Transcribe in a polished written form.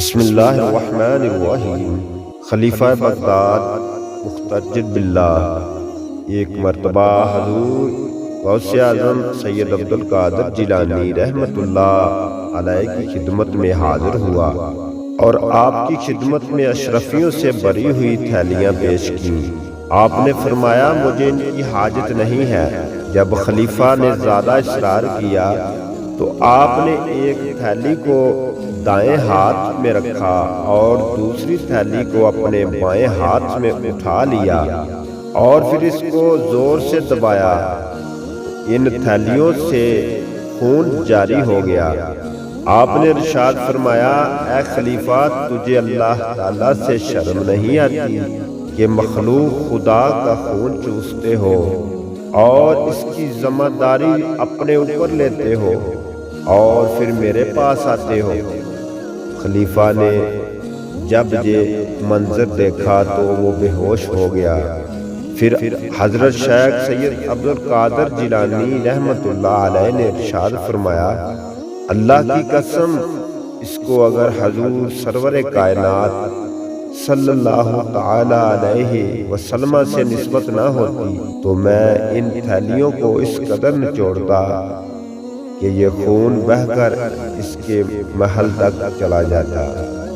بسم اللہ الرحمن الرحیم۔ خلیفہ بغداد مختجد باللہ ایک مرتبہ حضور غوث اعظم سید عبدالقادر جیلانی رحمت اللہ علیہ کی خدمت میں حاضر ہوا اور آپ کی خدمت میں اشرفیوں سے بری ہوئی تھیلیاں پیش کیں۔ آپ نے فرمایا مجھے ان کی حاجت نہیں ہے۔ جب خلیفہ نے زیادہ اصرار کیا تو آپ نے ایک تھیلی کو دائیں ہاتھ میں رکھا اور دوسری تھیلی کو اپنے بائیں ہاتھ میں اٹھا لیا اور پھر اس کو زور سے دبایا۔ ان تھیلیوں سے خون جاری ہو گیا۔ آپ نے ارشاد فرمایا اے خلیفہ تجھے اللہ تعالیٰ سے شرم نہیں آتی کہ مخلوق خدا کا خون چوستے ہو اور اس کی ذمہ داری اپنے اوپر لیتے ہو اور پھر میرے پاس آتے ہو۔ خلیفہ نے جب یہ منظر دیکھا تو وہ بے ہوش ہو گیا۔ پھر حضرت شیخ سید عبدالقادر جیلانی رحمت اللہ علیہ نے ارشاد فرمایا اللہ کی قسم اس کو اگر حضور سرور کائنات صلی اللہ تعالی علیہ وسلم سے نسبت نہ ہوتی تو میں ان تھیلیوں کو اس قدر نچوڑتا کہ یہ خون بہہ کر اس کے محل تک چلا جاتا۔